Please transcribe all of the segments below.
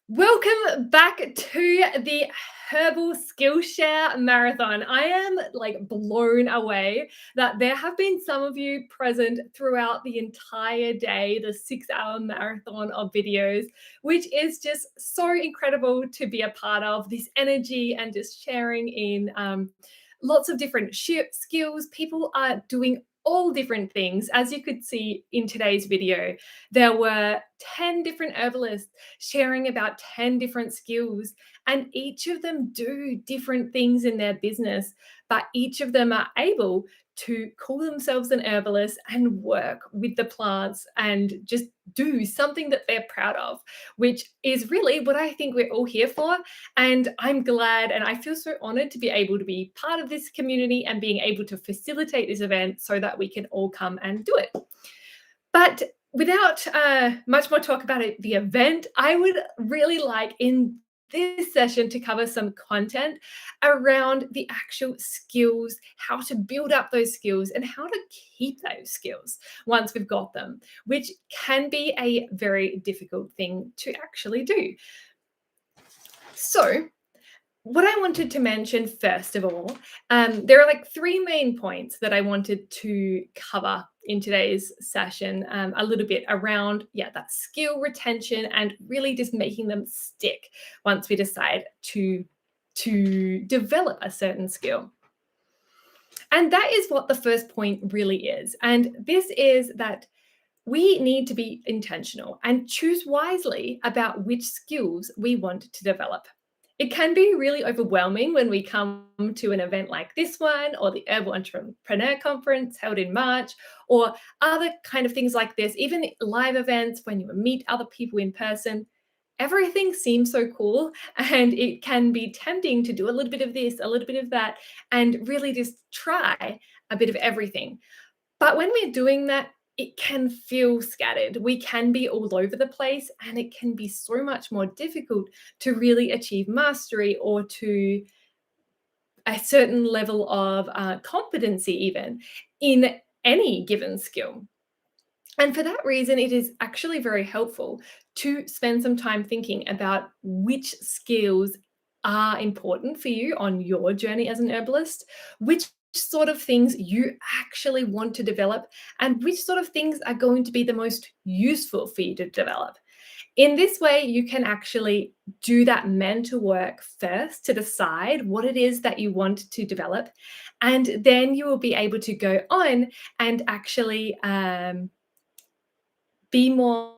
Welcome back to the Herbal Skillshare Marathon. I am blown away that there have been some of you present throughout the entire day, the 6-hour marathon of videos, which is just so incredible to be a part of. This energy and just sharing in lots of different skills. People are doing all different things. As you could see in today's video, there were 10 different herbalists sharing about 10 different skills, and each of them do different things in their business, but each of them are able to call themselves an herbalist and work with the plants and just do something that they're proud of, which is really what I think we're all here for. And I'm glad and I feel so honored to be able to be part of this community and being able to facilitate this event so that we can all come and do it. But without much more talk about the event, I would really like in this session to cover some content around the actual skills, how to build up those skills and how to keep those skills once we've got them, which can be a very difficult thing to actually do. So what I wanted to mention first of all, there are three main points that I wanted to cover in today's session, a little bit around, that skill retention and really just making them stick once we decide to develop a certain skill. And that is what the first point really is. And this is that we need to be intentional and choose wisely about which skills we want to develop. It can be really overwhelming when we come to an event like this one or the Herbal Entrepreneur Conference held in March or other kind of things like this, even live events when you meet other people in person. Everything seems so cool and it can be tempting to do a little bit of this, a little bit of that, and really just try a bit of everything. But when we're doing that, it can feel scattered. We can be all over the place, and it can be so much more difficult to really achieve mastery or to a certain level of competency even in any given skill. And for that reason, it is actually very helpful to spend some time thinking about which skills are important for you on your journey as an herbalist, which sort of things you actually want to develop, and which sort of things are going to be the most useful for you to develop. In this way, you can actually do that mental work first to decide what it is that you want to develop, and then you will be able to go on and actually be more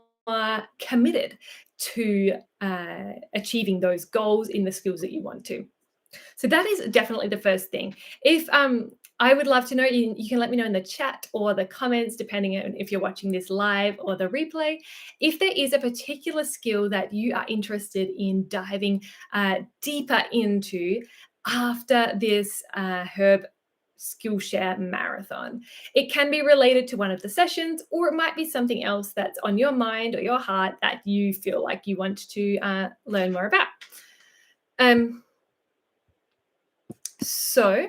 committed to achieving those goals in the skills that you want to. So that is definitely the first thing. If I would love to know, you can let me know in the chat or the comments, depending on if you're watching this live or the replay, if there is a particular skill that you are interested in diving deeper into after this Herb Skillshare Marathon. It can be related to one of the sessions, or it might be something else that's on your mind or your heart that you feel like you want to learn more about. So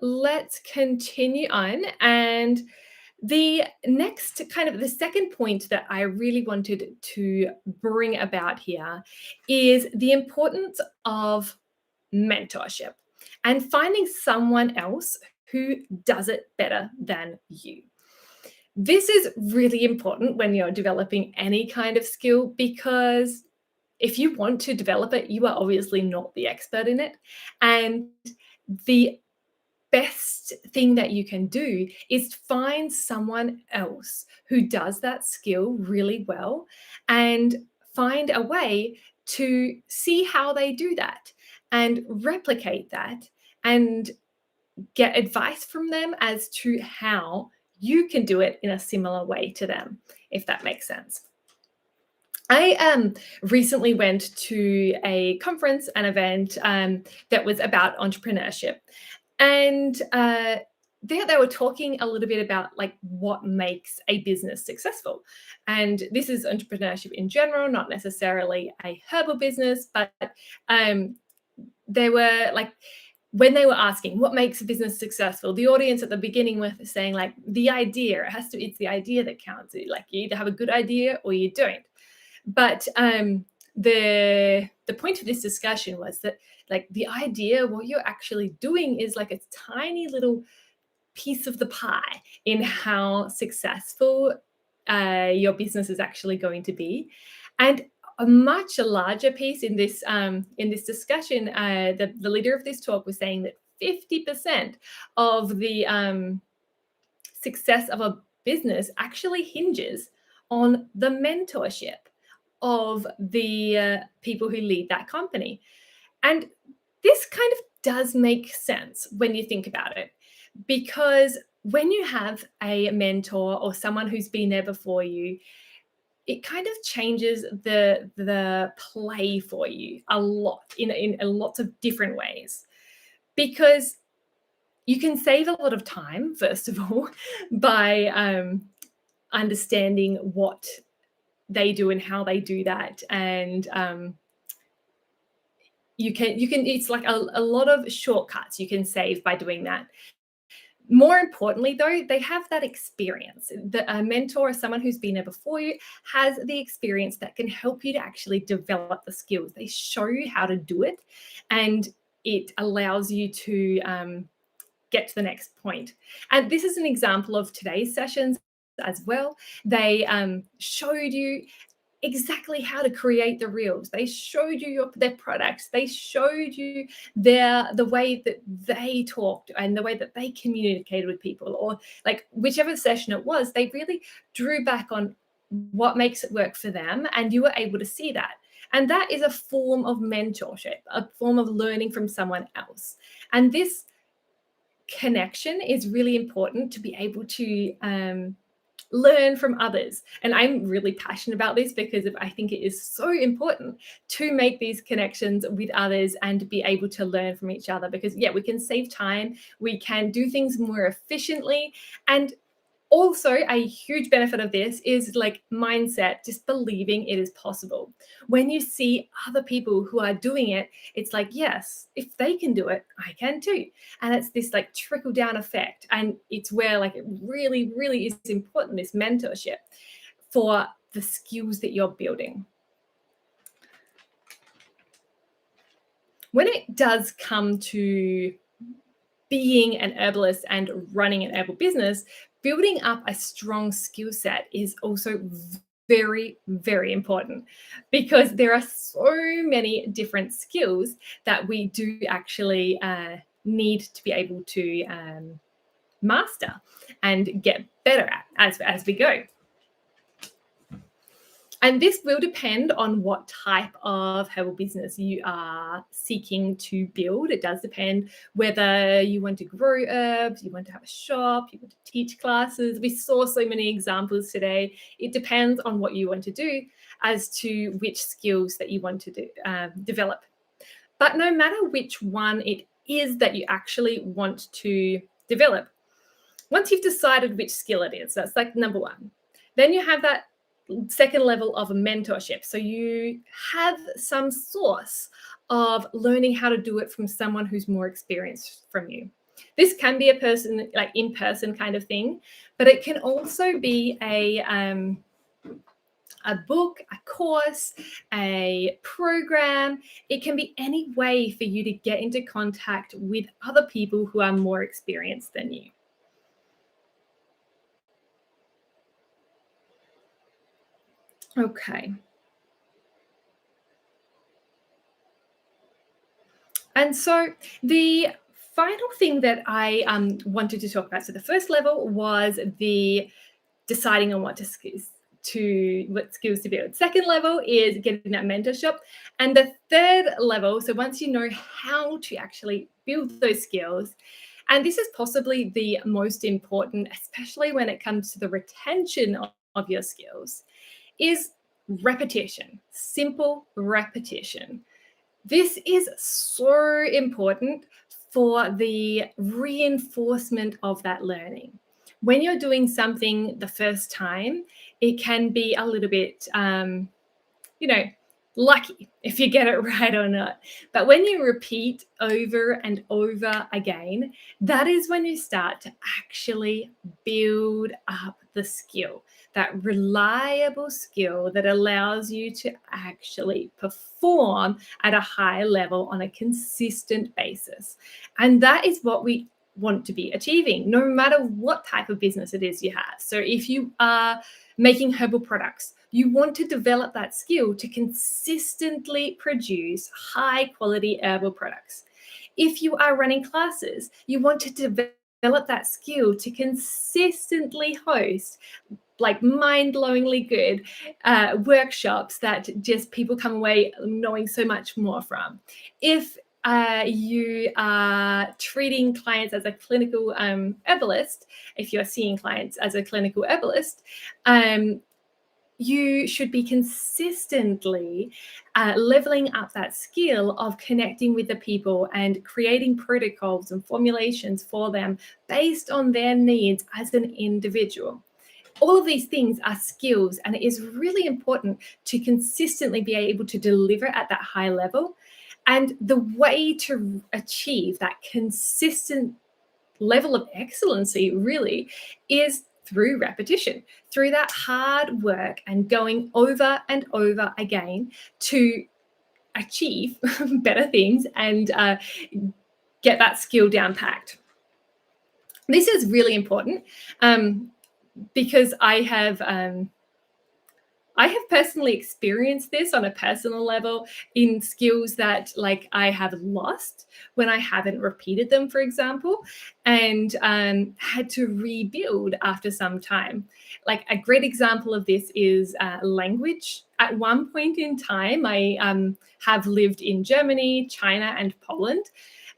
let's continue on. And the next the second point that I really wanted to bring about here is the importance of mentorship and finding someone else who does it better than you. This is really important when you're developing any kind of skill, because if you want to develop it, you are obviously not the expert in it. And the best thing that you can do is find someone else who does that skill really well and find a way to see how they do that and replicate that and get advice from them as to how you can do it in a similar way to them, if that makes sense. I recently went to a conference, an event that was about entrepreneurship. And there they were talking a little bit about what makes a business successful. And this is entrepreneurship in general, not necessarily a herbal business, but they were when they were asking what makes a business successful, the audience at the beginning were saying the idea, it's the idea that counts. You either have a good idea or you don't. But the point of this discussion was that, like, the idea, what you're actually doing is like a tiny little piece of the pie in how successful your business is actually going to be. And a much larger piece in this discussion, the leader of this talk was saying that 50% of the success of a business actually hinges on the mentorship of the people who lead that company. And this kind of does make sense when you think about it, because when you have a mentor or someone who's been there before you, it kind of changes the play for you a lot in lots of different ways, because you can save a lot of time, first of all, by understanding what they do and how they do that. And you can it's like a lot of shortcuts you can save by doing that. More importantly, though, they have that experience. A mentor or someone who's been there before you has the experience that can help you to actually develop the skills. They show you how to do it, and it allows you to get to the next point. And this is an example of today's sessions as well. They showed you exactly how to create the reels. They showed you their products. They showed you the way that they talked and the way that they communicated with people, or like whichever session it was, they really drew back on what makes it work for them, and you were able to see that. And that is a form of mentorship, a form of learning from someone else. And this connection is really important to be able to learn from others. And I'm really passionate about this because I think it is so important to make these connections with others and to be able to learn from each other, because yeah, we can save time, we can do things more efficiently. And also, a huge benefit of this is like mindset, just believing it is possible. When you see other people who are doing it, it's like, yes, if they can do it, I can too. And it's this like trickle down effect. And it's where like it really, really is important, this mentorship for the skills that you're building. When it does come to being an herbalist and running an herbal business, building up a strong skill set is also very, very important, because there are so many different skills that we do actually need to be able to master and get better at as we go. And this will depend on what type of herbal business you are seeking to build. It does depend whether you want to grow herbs, you want to have a shop, you want to teach classes. We saw so many examples today. It depends on what you want to do as to which skills that you want to develop. But no matter which one it is that you actually want to develop, once you've decided which skill it is, that's like number one, then you have that second level of mentorship. So you have some source of learning how to do it from someone who's more experienced from you. This can be a person, like in-person kind of thing, but it can also be a book, a course, a program. It can be any way for you to get into contact with other people who are more experienced than you. Okay. And so the final thing that I wanted to talk about. So the first level was the deciding on what what skills to build. Second level is getting that mentorship, and the third level. So once you know how to actually build those skills, and this is possibly the most important, especially when it comes to the retention of your skills, is repetition. Simple repetition. This is so important for the reinforcement of that learning. When you're doing something the first time, it can be a little bit, you know, lucky if you get it right or not. But when you repeat over and over again, that is when you start to actually build up the skill, that reliable skill that allows you to actually perform at a high level on a consistent basis. And that is what we want to be achieving, no matter what type of business it is you have. So if you are making herbal products, you want to develop that skill to consistently produce high quality herbal products. If you are running classes, you want to develop that skill to consistently host like mind-blowingly good workshops that just people come away knowing so much more from. If you are treating clients as a clinical herbalist, if you're seeing clients as a clinical herbalist, you should be consistently leveling up that skill of connecting with the people and creating protocols and formulations for them based on their needs as an individual. All of these things are skills, and it is really important to consistently be able to deliver at that high level. And the way to achieve that consistent level of excellency really is through repetition, through that hard work and going over and over again to achieve better things and get that skill down packed. This is really important because I have personally experienced this on a personal level in skills that like I have lost when I haven't repeated them, for example, and had to rebuild after some time. Like a great example of this is language. At one point in time, I have lived in Germany, China, and Poland.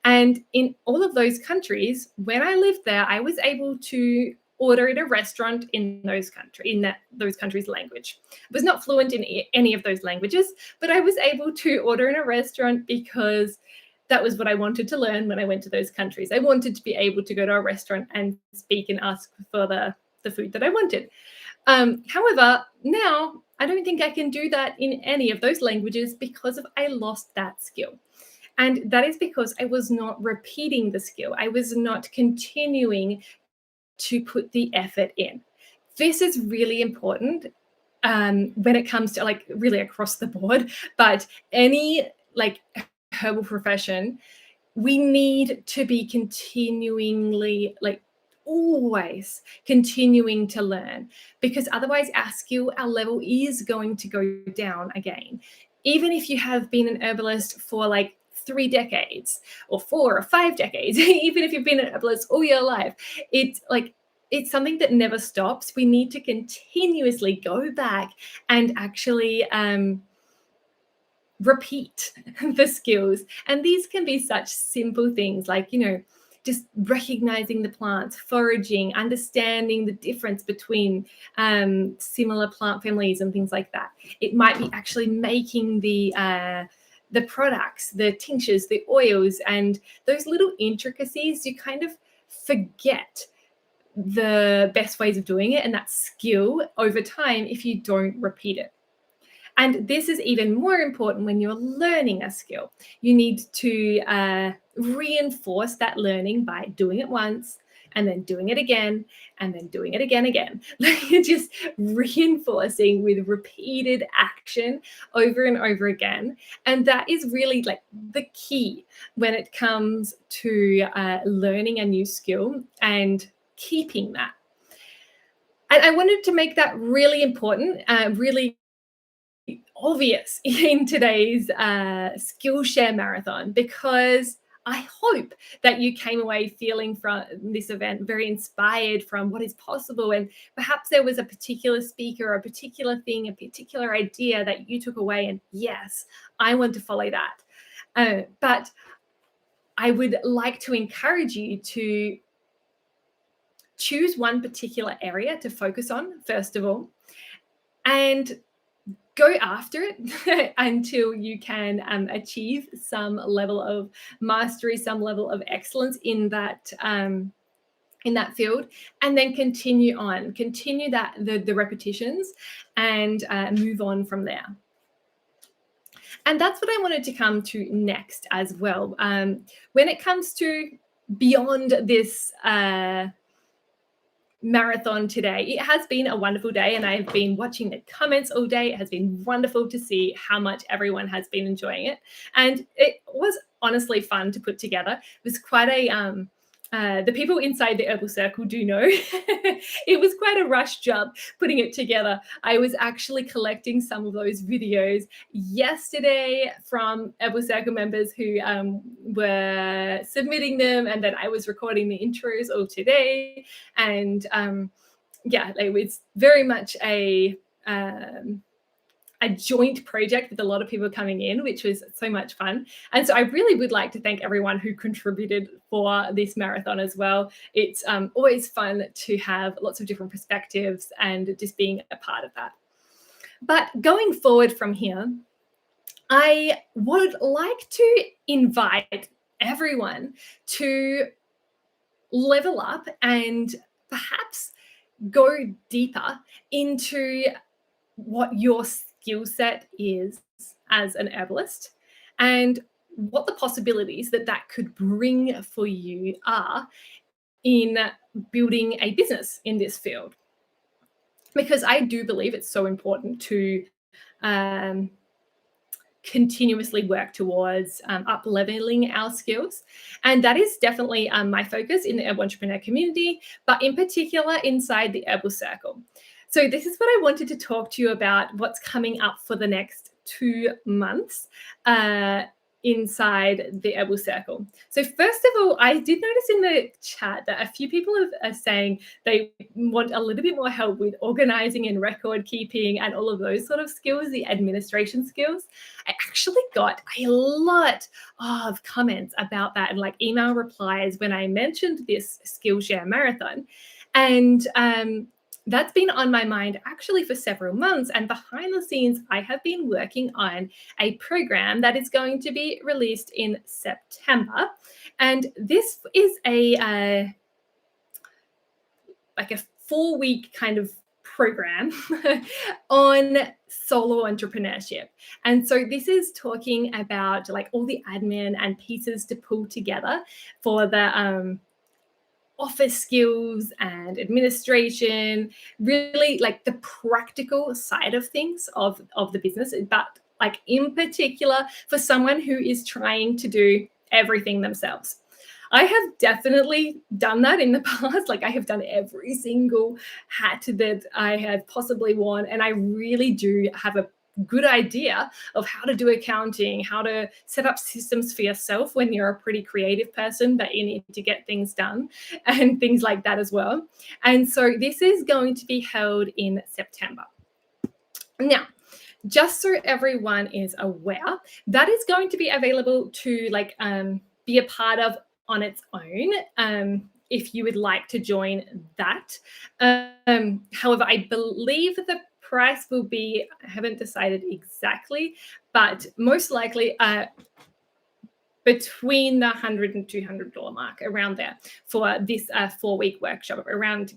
And in all of those countries, when I lived there, I was able to order in a restaurant in those countries' language. I was not fluent in any of those languages, but I was able to order in a restaurant because that was what I wanted to learn when I went to those countries. I wanted to be able to go to a restaurant and speak and ask for the food that I wanted. However, now I don't think I can do that in any of those languages because I lost that skill. And that is because I was not repeating the skill. I was not continuing to put the effort in. This is really important when it comes to like really across the board, but any like herbal profession, we need to be continuingly like always continuing to learn, because otherwise our level is going to go down again. Even if you have been an herbalist for like 3 decades or 4 or 5 decades, even if you've been an herbalist all your life, it's something that never stops. We need to continuously go back and actually repeat the skills. And these can be such simple things like, just recognizing the plants, foraging, understanding the difference between similar plant families and things like that. It might be actually making the products, the tinctures, the oils, and those little intricacies. You kind of forget the best ways of doing it and that skill over time if you don't repeat it. And this is even more important when you're learning a skill. You need to reinforce that learning by doing it once and then doing it again and then doing it again. Like you're just reinforcing with repeated action over and over again. And that is really like the key when it comes to learning a new skill and keeping that. And I wanted to make that really important, really obvious in today's Skillshare Marathon, because I hope that you came away feeling from this event very inspired from what is possible. And perhaps there was a particular speaker or a particular thing, a particular idea that you took away. And yes, I want to follow that. But I would like to encourage you to choose one particular area to focus on, first of all, and go after it until you can achieve some level of mastery, some level of excellence in that field, and then continue that the repetitions and move on from there. And that's what I wanted to come to next as well. When it comes to beyond this marathon today, it has been a wonderful day, and I've been watching the comments all day. It has been wonderful to see how much everyone has been enjoying it, and it was honestly fun to put together. It was quite a the people inside the Herbal Circle do know it was quite a rush job putting it together. I was actually collecting some of those videos yesterday from Herbal Circle members who were submitting them, and then I was recording the intros all today. And yeah, it was very much a joint project with a lot of people coming in, which was so much fun. And so I really would like to thank everyone who contributed for this marathon as well. It's always fun to have lots of different perspectives and just being a part of that. But going forward from here, I would like to invite everyone to level up and perhaps go deeper into what your skill set is as an herbalist and what the possibilities that could bring for you are in building a business in this field. Because I do believe it's so important to continuously work towards up leveling our skills. And that is definitely my focus in the herbal entrepreneur community, but in particular inside the Herbal Circle. So this is what I wanted to talk to you about, what's coming up for the next 2 months inside the Herbal Circle. So first of all, I did notice in the chat that a few people are saying they want a little bit more help with organizing and record keeping and all of those sort of skills, the administration skills. I actually got a lot of comments about that and like email replies when I mentioned this Skillshare marathon. And that's been on my mind actually for several months. And behind the scenes, I have been working on a program that is going to be released in September. And this is a 4-week kind of program on solo entrepreneurship. And so this is talking about like all the admin and pieces to pull together for the office skills and administration, really like the practical side of things of the business, but like in particular for someone who is trying to do everything themselves. I have definitely done that in the past. Like I have done every single hat that I have possibly worn, and I really do have a good idea of how to do accounting, how to set up systems for yourself when you're a pretty creative person, but you need to get things done and things like that as well. And so this is going to be held in September. Now, just so everyone is aware, that is going to be available to like be a part of on its own. If you would like to join that. However, I believe the price will be, I haven't decided exactly, but most likely between the $100 and $200 mark, around there for this 4-week workshop, around,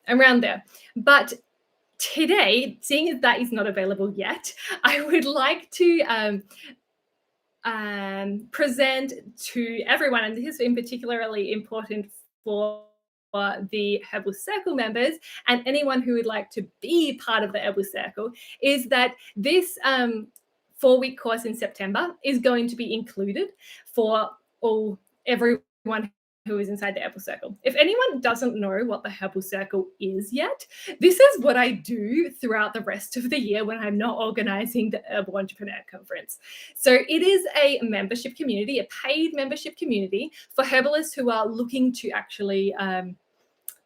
around there. But today, seeing as that is not available yet, I would like to present to everyone, and this is in particularly important for the Herbal Circle members and anyone who would like to be part of the Herbal Circle, is that this 4-week course in September is going to be included for everyone who is inside the Herbal Circle. If anyone doesn't know what the Herbal Circle is yet, this is what I do throughout the rest of the year when I'm not organizing the Herbal Entrepreneur Conference. So it is a membership community, a paid membership community for herbalists who are looking to actually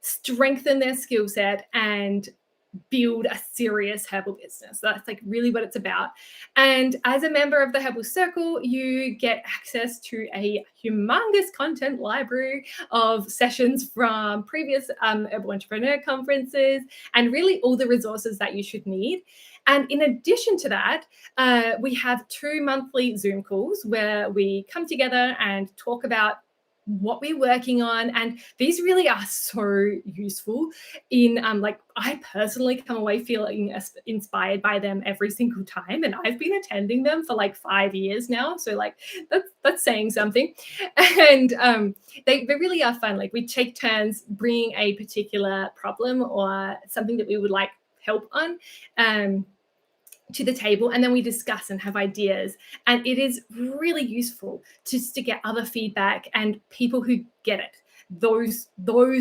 strengthen their skill set and build a serious herbal business. That's like really what it's about. And as a member of the Herbal Circle, you get access to a humongous content library of sessions from previous Herbal Entrepreneur conferences and really all the resources that you should need. And in addition to that, we have 2 monthly Zoom calls where we come together and talk about what we're working on. And these really are so useful in like, I personally come away feeling inspired by them every single time, and I've been attending them for like 5 years now, so like that's saying something. And they really are fun. Like, we take turns bringing a particular problem or something that we would like help on to the table, and then we discuss and have ideas. And it is really useful just to get other feedback and people who get it. Those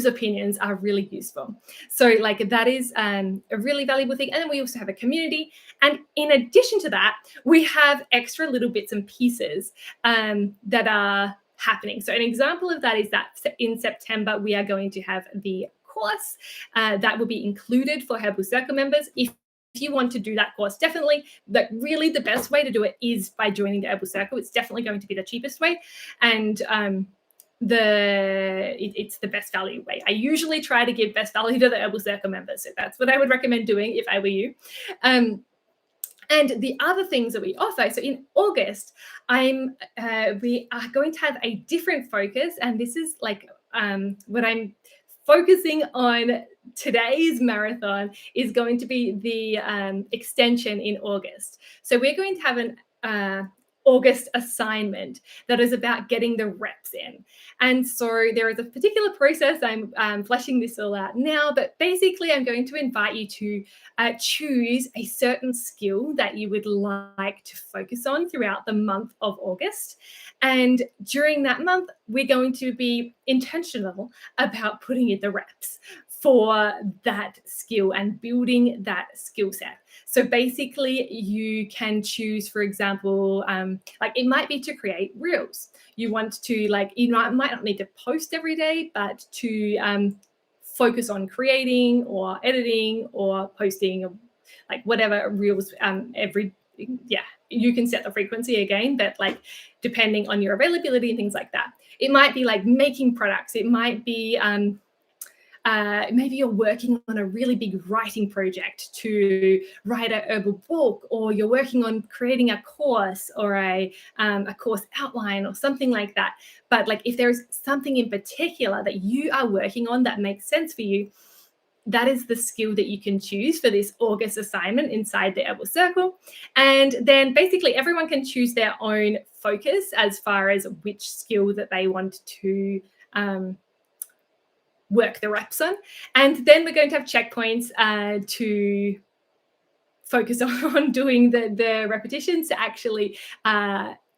opinions are really useful. So like, that is a really valuable thing. And then we also have a community, and in addition to that, we have extra little bits and pieces that are happening. So an example of that is that in September we are going to have the course that will be included for Herbal Circle members. If you want to do that course, definitely, like, really the best way to do it is by joining the Herbal Circle. It's definitely going to be the cheapest way, and it's the best value way. I usually try to give best value to the Herbal Circle members, so that's what I would recommend doing if I were you. And the other things that we offer, so in August, we are going to have a different focus, and this is like what I'm focusing on. Today's marathon is going to be the extension in August. So we're going to have an August assignment that is about getting the reps in. And so there is a particular process. I'm fleshing this all out now, but basically I'm going to invite you to choose a certain skill that you would like to focus on throughout the month of August. And during that month, we're going to be intentional about putting in the reps for that skill and building that skill set. So basically, you can choose, for example, like, it might be to create reels. You want to, like, you might not need to post every day, but to focus on creating or editing or posting, or like whatever reels you can set the frequency again, but like, depending on your availability and things like that. It might be like making products. It might be maybe you're working on a really big writing project to write a herbal book, or you're working on creating a course or a course outline or something like that. But like, if there's something in particular that you are working on that makes sense for you, that is the skill that you can choose for this August assignment inside the Herbal Circle. And then basically everyone can choose their own focus as far as which skill that they want to work the reps on. And then we're going to have checkpoints to focus on doing the repetitions, to actually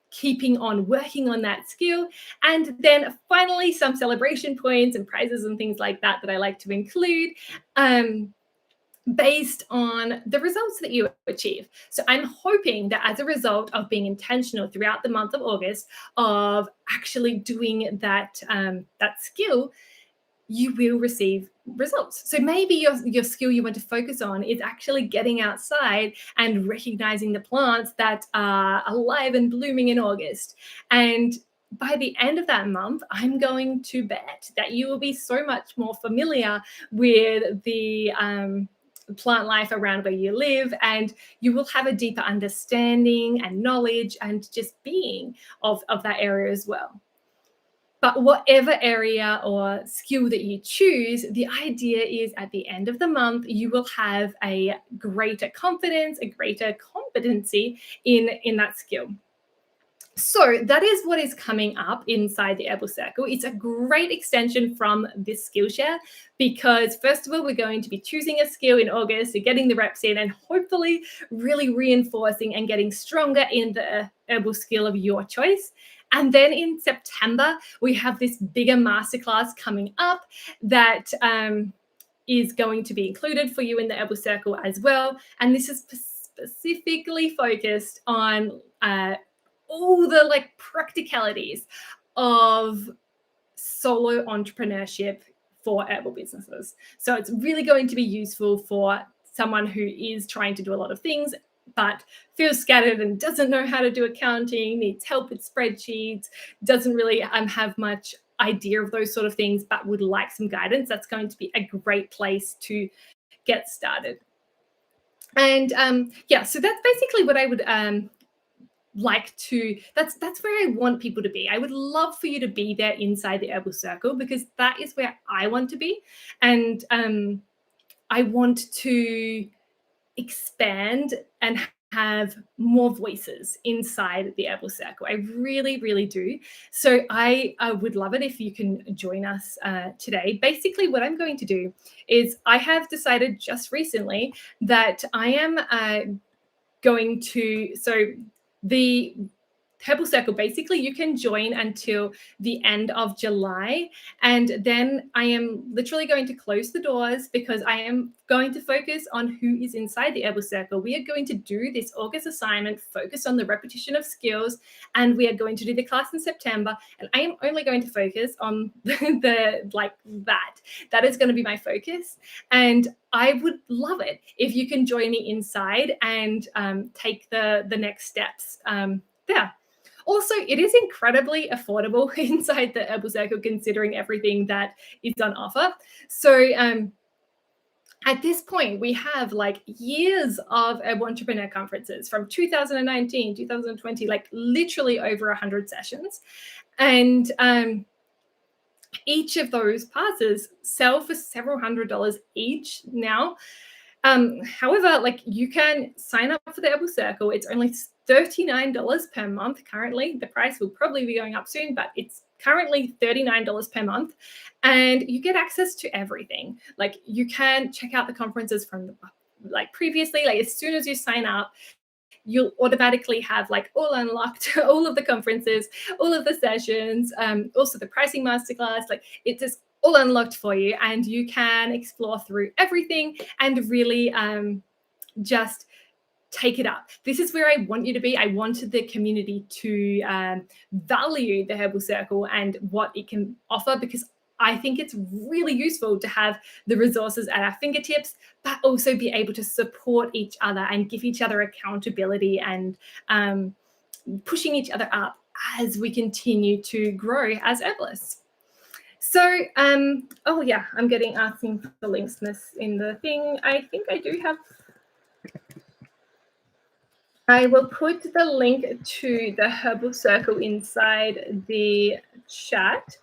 keeping on working on that skill. And then finally, some celebration points and prizes and things like that I like to include based on the results that you achieve. So I'm hoping that as a result of being intentional throughout the month of August of actually doing that skill, you will receive results. So maybe your skill you want to focus on is actually getting outside and recognizing the plants that are alive and blooming in August. And by the end of that month, I'm going to bet that you will be so much more familiar with the plant life around where you live, and you will have a deeper understanding and knowledge and just being of that area as well. But whatever area or skill that you choose, the idea is at the end of the month, you will have a greater confidence, a greater competency in that skill. So that is what is coming up inside the Herbal Circle. It's a great extension from this Skillshare because, first of all, we're going to be choosing a skill in August, so getting the reps in and hopefully really reinforcing and getting stronger in the herbal skill of your choice. And then in September, we have this bigger masterclass coming up that is going to be included for you in the Herbal Circle as well. And this is specifically focused on all the like practicalities of solo entrepreneurship for herbal businesses. So it's really going to be useful for someone who is trying to do a lot of things but feels scattered and doesn't know how to do accounting, needs help with spreadsheets, doesn't really have much idea of those sort of things, but would like some guidance. That's going to be a great place to get started. And so that's basically what I would like to that's where I want people to be. I would love for you to be there inside the herbal circle, because that is where I want to be. And I want to expand and have more voices inside the herbal circle. I really, really do. So I would love it if you can join us today. Basically, what I'm going to do is I have decided just recently that I am going to, so the Herbal Circle, basically, you can join until the end of July. And then I am literally going to close the doors, because I am going to focus on who is inside the Herbal Circle. We are going to do this August assignment, focus on the repetition of skills, and we are going to do the class in September. And I am only going to focus on the like that. That is going to be my focus. And I would love it if you can join me inside and take the next steps there. Also, it is incredibly affordable inside the Herbal Circle, considering everything that is on offer. So at this point, we have like years of Herbal Entrepreneur conferences from 2019, 2020, like literally over 100 sessions. And each of those passes sell for several $100s each now. However, like, you can sign up for the Herbal Circle. It's only $39 per month currently. The price will probably be going up soon, but it's currently $39 per month. And you get access to everything. Like, you can check out the conferences from like previously. Like, as soon as you sign up, you'll automatically have like all unlocked, all of the conferences, all of the sessions, also the pricing masterclass. Like, it's just all unlocked for you, and you can explore through everything and really just take it up. This is where I want you to be. I wanted the community to value the Herbal Circle and what it can offer, because I think it's really useful to have the resources at our fingertips, but also be able to support each other and give each other accountability and pushing each other up as we continue to grow as herbalists. So, oh yeah, I'm asking for links in the thing. I think I do have. I will put the link to the Herbal Circle inside the chat.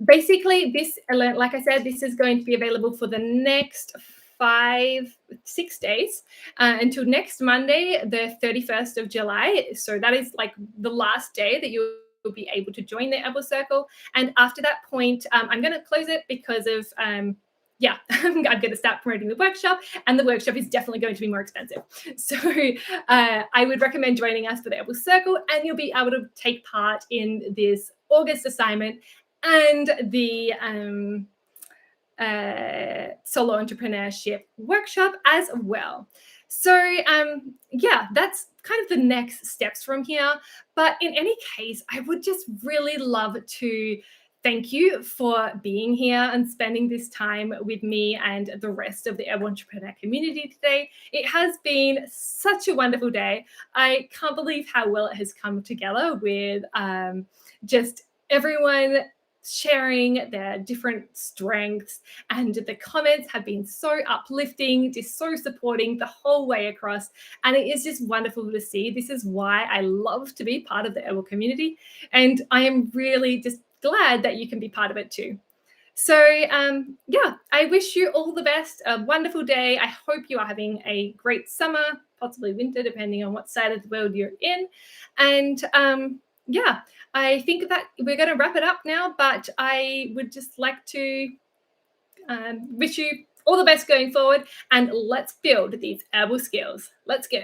Basically, this, like I said, this is going to be available for the next 6 days until next Monday, the 31st of July. So that is like the last day that you'll be able to join the Herbal Circle. And after that point, I'm going to close it because of I'm going to start promoting the workshop, and the workshop is definitely going to be more expensive. So I would recommend joining us for the Herbal Circle, and you'll be able to take part in this August assignment and the solo entrepreneurship workshop as well. So that's kind of the next steps from here. But in any case, I would just really love to thank you for being here and spending this time with me and the rest of the Herbal Entrepreneur community today. It has been such a wonderful day. I can't believe how well it has come together with just everyone sharing their different strengths, and the comments have been so uplifting, just so supporting the whole way across, and it is just wonderful to see. This is why I love to be part of the Herbal community, and I am really just glad that you can be part of it too. So I wish you all the best, a wonderful day. I hope you are having a great summer, possibly winter, depending on what side of the world you're in. And I think that we're going to wrap it up now, but I would just like to wish you all the best going forward, and let's build these herbal skills. Let's go.